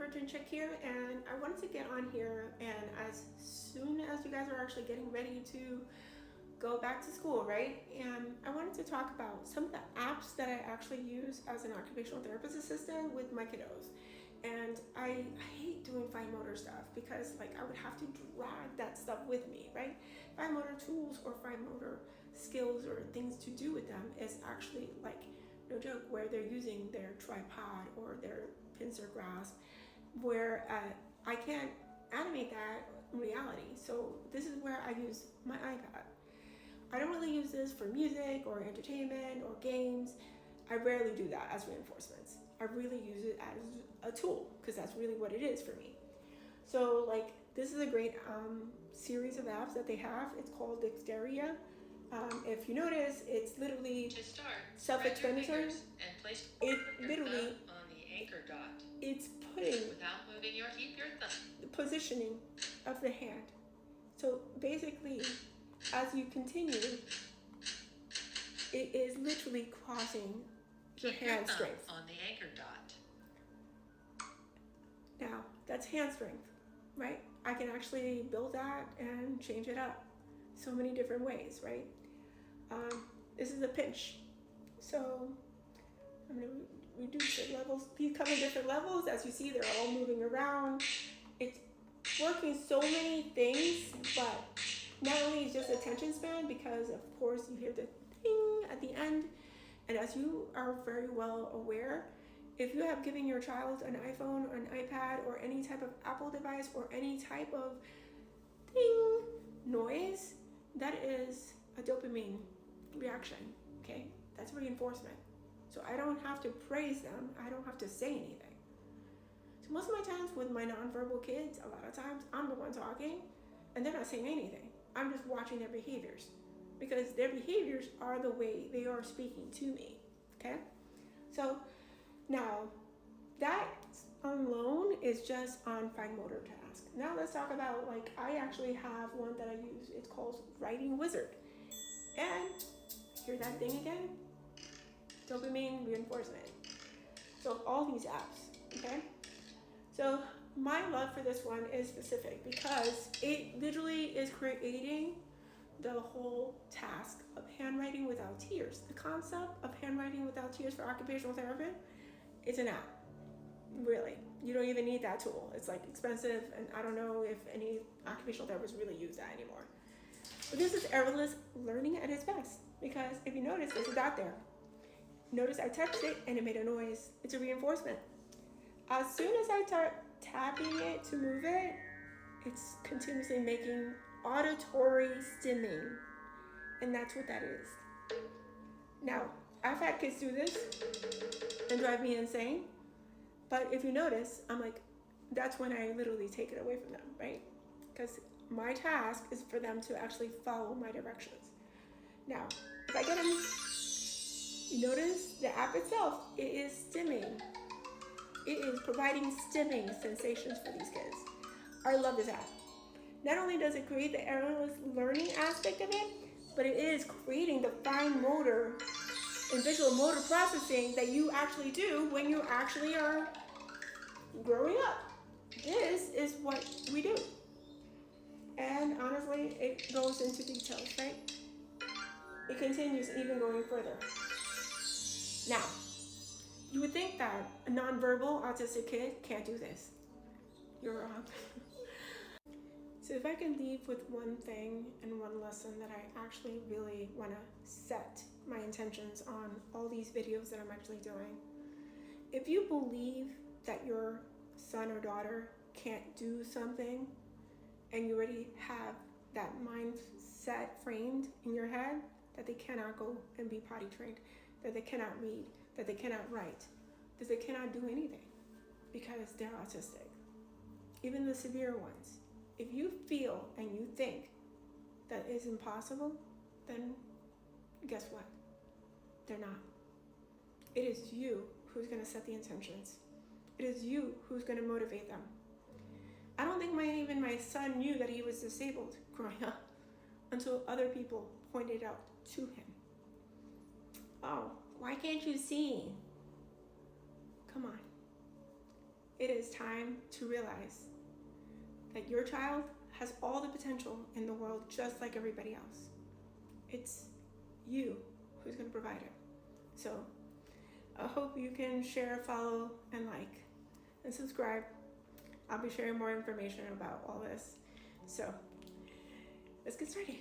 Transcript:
neurodivergent chick here, and I wanted to get on here, and as soon as you guys are actually getting ready to go back to school, right? And I wanted to talk about some of the apps that I actually use as an occupational therapist assistant with my kiddos. And I hate doing fine motor stuff because like I would have to drag that stuff with me, right? Fine motor tools or fine motor skills or things to do with them is actually like no joke, where they're using their tripod or their pincer grasp, where I can't animate that in reality. So this is where I use my iPad. I don't really use this for music or entertainment or games. I rarely do that as reinforcements. I really use it as a tool because that's really what it is for me. So like this is a great series of apps that they have. It's called Dexteria. If you notice, it's literally self-explanatory. It literally on the anchor dot. It's putting without moving your thumb. The positioning of the hand. So basically, as you continue, it is literally causing your hand strength. On the anchor dot. Now, that's hand strength, right? I can actually build that and change it up so many different ways, right? This is a pinch. So I'm going to reduce the levels. These come in different levels. As you see, they're all moving around. It's working so many things, but not only is just attention span, because of course you hear the ding at the end. And as you are very well aware, if you have given your child an iPhone or an iPad or any type of Apple device or any type of ding noise, that is a dopamine reaction, okay? That's reinforcement. So I don't have to praise them. I don't have to say anything. So most of my times with my nonverbal kids, a lot of times I'm the one talking and they're not saying anything. I'm just watching their behaviors because their behaviors are the way they are speaking to me, okay? So now that alone is just on fine motor task. Now let's talk about, like, I actually have one that I use. It's called Writing Wizard. And hear that thing again? Dopamine reinforcement. So all these apps, okay? So my love for this one is specific because it literally is creating the whole task of handwriting without tears. The concept of handwriting without tears for occupational therapy, it's an app. Really, you don't even need that tool. It's like expensive, and I don't know if any occupational therapists really use that anymore. But this is errorless learning at its best because if you notice, this is out there. Notice I touched it and it made a noise. It's a reinforcement. As soon as I start tapping it to move it, it's continuously making auditory stimming, and that's what that is. Now, I've had kids do this and drive me insane, but if you notice, I'm like, that's when I literally take it away from them, right? Because my task is for them to actually follow my directions. Now, if I get them, you notice the app itself, it is stimming. It is providing stimming sensations for these kids. I love this app. Not only does it create the errorless learning aspect of it, but it is creating the fine motor and visual motor processing that you actually do when you actually are growing up. This is what we do. And honestly, it goes into details, right? It continues even going further. Now, you would think that a nonverbal autistic kid can't do this. You're wrong. So if I can leave with one thing and one lesson that I actually really want to set my intentions on all these videos that I'm actually doing. If you believe that your son or daughter can't do something and you already have that mindset framed in your head that they cannot go and be potty trained, that they cannot read, that they cannot write, that they cannot do anything because they're autistic, even the severe ones. If you feel and you think that is impossible, then guess what? They're not. It is you who's going to set the intentions. It is you who's going to motivate them. I don't think even my son knew that he was disabled growing up until other people pointed out to him. Oh, why can't you see? Come on. it is time to realize that your child has all the potential in the world just like everybody else. It's you who's going to provide it. So I hope you can share, follow, and like, and subscribe. I'll be sharing more information about all this. So let's get started.